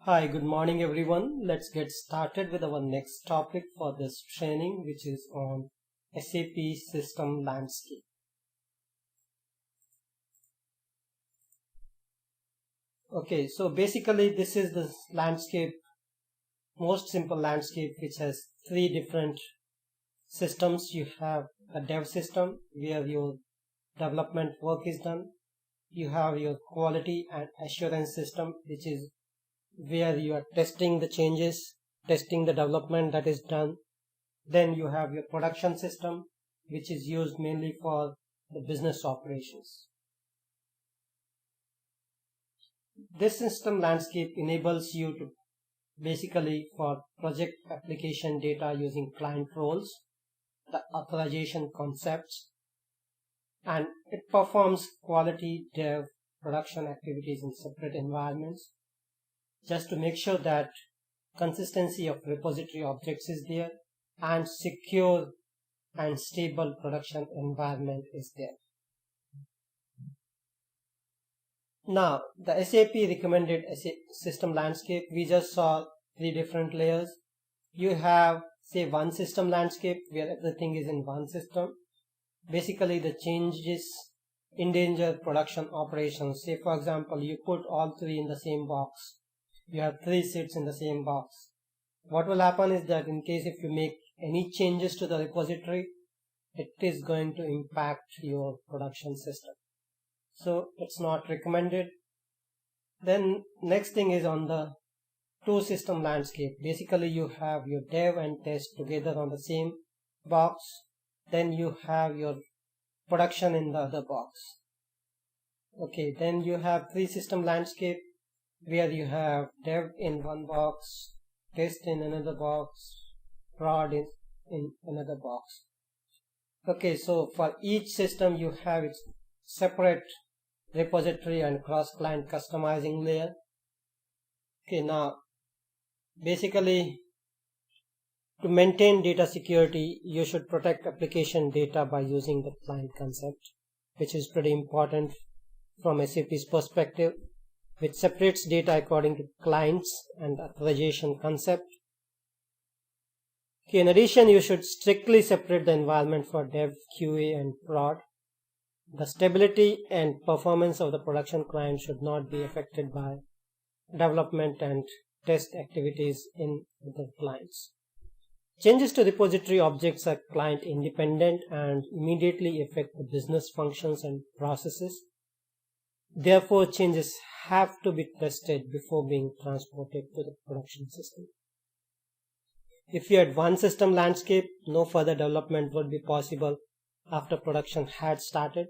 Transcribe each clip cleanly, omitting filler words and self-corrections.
Hi, good morning everyone. Let's get started with our next topic for this training, which is on SAP system landscape. Okay, so basically this is the landscape, most simple landscape, which has three different systems. You have a dev system where your development work is done. You have your quality and assurance system, which is where you are testing the changes, testing the development that is done. Then you have your production system, which is used mainly for the business operations. This system landscape enables you to basically for project application data using client roles, the authorization concepts, and it performs quality dev production activities in separate environments just to make sure that consistency of repository objects is there and secure and stable production environment is there. Now, the SAP recommended system landscape, we just saw three different layers. You have, say, one system landscape where everything is in one system. Basically, the changes endanger production operations. Say, for example, you put all three in the same box. You have three seats in the same box. What will happen is that in case if you make any changes to the repository, it is going to impact your production system. So it's not recommended. Then next thing is on the two system landscape. Basically you have your dev and test together on the same box. Then you have your production in the other box. Okay, then you have three system landscape where you have dev in one box, test in another box, prod in another box. Okay, so for each system you have its separate repository and cross-client customizing layer. Okay, now basically to maintain data security, you should protect application data by using the client concept, which is pretty important from SAP's perspective, which separates data according to clients and authorization concept. Okay, in addition, you should strictly separate the environment for dev, QA, and prod. The stability and performance of the production client should not be affected by development and test activities in the clients. Changes to repository objects are client independent and immediately affect the business functions and processes. Therefore, changes have to be tested before being transported to the production system. If you had one system landscape, no further development would be possible after production had started,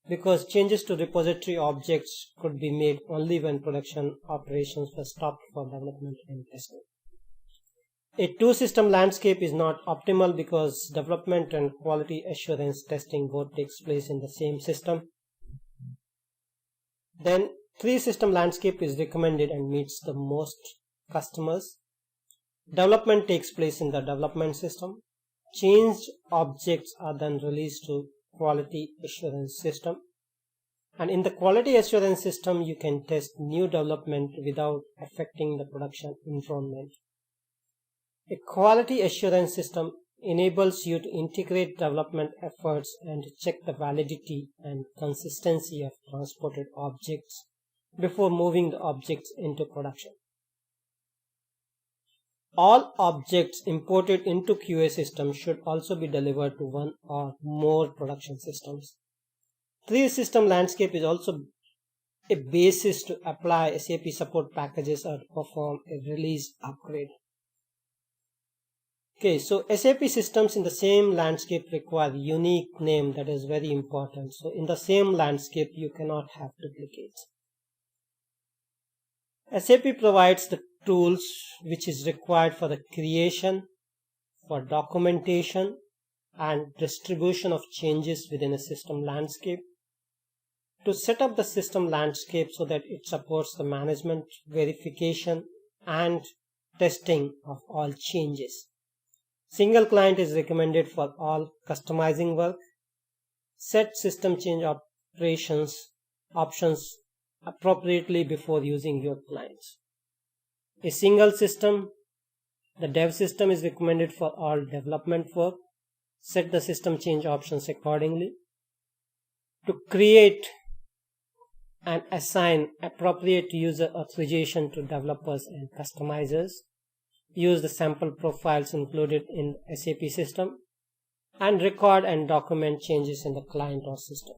because changes to repository objects could be made only when production operations were stopped for development and testing. A two-system landscape is not optimal because development and quality assurance testing both takes place in the same system. Then three-system landscape is recommended and meets the most customers. Development takes place in the development system. Changed objects are then released to quality assurance system. And in the quality assurance system, you can test new development without affecting the production environment. A quality assurance system enables you to integrate development efforts and check the validity and consistency of transported objects before moving the objects into production. All objects imported into QA system should also be delivered to one or more production systems. Three-system landscape is also a basis to apply SAP support packages or perform a release upgrade. Okay, so SAP systems in the same landscape require unique name. That is very important. So in the same landscape, you cannot have duplicates. SAP provides the tools which is required for the creation, for documentation, and distribution of changes within a system landscape. To set up the system landscape so that it supports the management, verification, and testing of all changes. Single client is recommended for all customizing work. Set system change options appropriately before using your clients. A single system, the dev system, is recommended for all development work. Set the system change options accordingly. To create and assign appropriate user authorization to developers and customizers. Use the sample profiles included in the SAP system. And record and document changes in the client or system.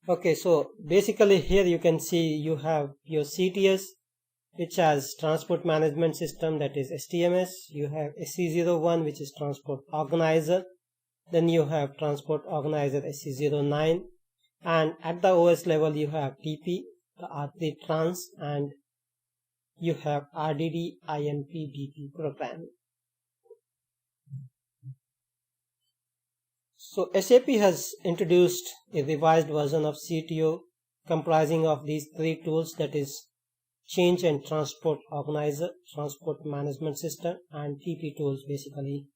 Okay, so basically here you can see you have your CTS, which has transport management system, that is STMS. You have SC01, which is transport organizer. Then you have transport organizer SC09. And at the OS level you have TP, the R3 trans, and you have RDD, IMP, DP program. So SAP has introduced a revised version of CTO comprising of these three tools, that is change and transport organizer, transport management system, and TP tools, basically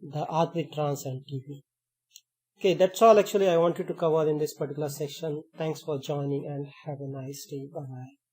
the R3 trans and TP. Okay, that's all actually I wanted to cover in this particular section. Thanks for joining and have a nice day. Bye bye.